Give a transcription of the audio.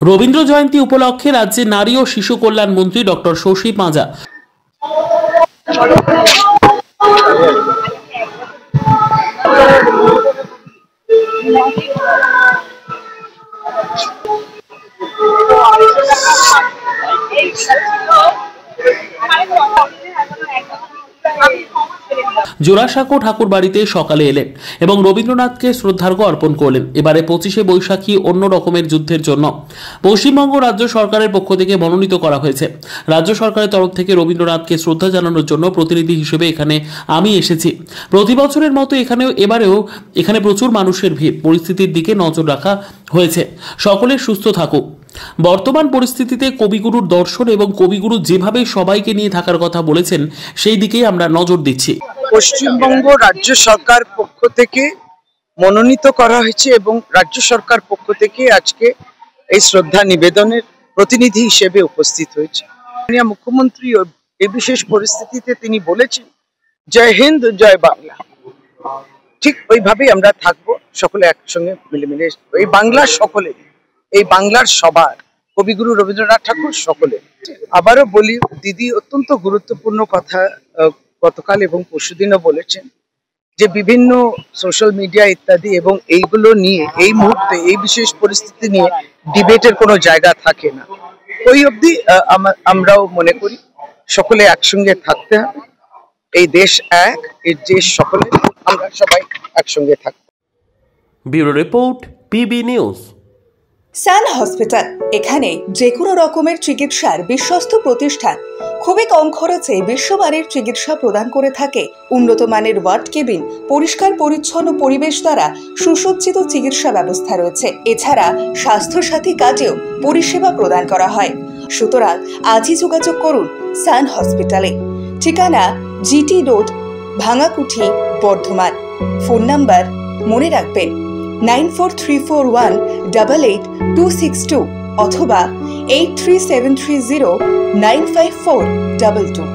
রবীন্দ্র জয়ন্তী উপলক্ষে রাজ্যে নারী ও শিশু কল্যাণ মন্ত্রী ডক্টর শশী পাঁজা জোড়াসাঁকো ঠাকুর বাড়িতে সকালে এলেন এবং রবীন্দ্রনাথকে শ্রদ্ধার্ঘ্য অর্পণ করলেন। এবারে 25শে বৈশাখী অন্য রকমের যুদ্ধের জন্য পশ্চিমবঙ্গ রাজ্য সরকারের পক্ষ থেকে মনোনীত করা হয়েছে। রাজ্য সরকারের তরফ থেকে রবীন্দ্রনাথকে শ্রদ্ধা জানানোর জন্য প্রতিনিধি হিসেবে এখানে আমি এসেছি। প্রতি বছরের মতো এবারেও এখানে প্রচুর মানুষের ভিড়। পরিস্থিতির দিকে নজর রাখা হয়েছে। সকলের সুস্থ থাকুক। বর্তমান পরিস্থিতিতে কবিগুরুর দর্শন এবং কবিগুরু যেভাবে সবাইকে নিয়ে থাকার কথা বলেছেন সেই দিকেই আমরা নজর দিচ্ছি। পশ্চিমবঙ্গ রাজ্য সরকার পক্ষ থেকে মনোনীত করা হয়েছে এবং রাজ্য সরকার পক্ষ থেকে আজকে এই শ্রদ্ধা নিবেদনের প্রতিনিধি হিসেবে উপস্থিত হয়েছে। মাননীয় মুখ্যমন্ত্রী এই বিশেষ পরিস্থিতিতে তিনি বলেছেন জয় হিন্দ জয় বাংলা। ঠিক ওইভাবেই আমরা থাকবো, সকলে একসঙ্গে মিলেমিলে। এই বাংলার সকলে, এই বাংলার সবার, কবিগুরু রবীন্দ্রনাথ ঠাকুর সকলে। আবারও বলি, দিদি অত্যন্ত গুরুত্বপূর্ণ কথা গতকাল এবং পরশুদিনও বলেছেন যে বিভিন্ন সোশ্যাল মিডিয়া ইত্যাদি এবং এইগুলো নিয়ে এই মুহূর্তে এই বিশেষ পরিস্থিতি নিয়ে ডিবেটের কোনো জায়গা থাকে না। ওই অবধি আমরাও মনে করি সকলে একসঙ্গে থাকতে হবে। এই দেশ এক, এই দেশ সকলে, আমরা সবাই একসঙ্গে থাকব। Bureau report, PB news. Sun hospital, এখানে যে কোনো রকমের চিকিৎসার বিশ্বস্ত প্রতিষ্ঠান। খুবই কম খরচে বিশ্বমানের চিকিৎসা প্রদান করে থাকে। উন্নত মানের ওয়ার্ড কেবিন, পরিষ্কার পরিচ্ছন্ন পরিবেশ দ্বারা সুসজ্জিত চিকিৎসা ব্যবস্থা রয়েছে। এছাড়া স্বাস্থ্যসাথী কাজেও পরিষেবা প্রদান করা হয়। সুতরাং আজই যোগাযোগ করুন সান হসপিটালে। ঠিকানা GT road, Bhangakuthi, Bardhaman. Phone number মনে রাখবেন 9434188262 অথবা 83730954222।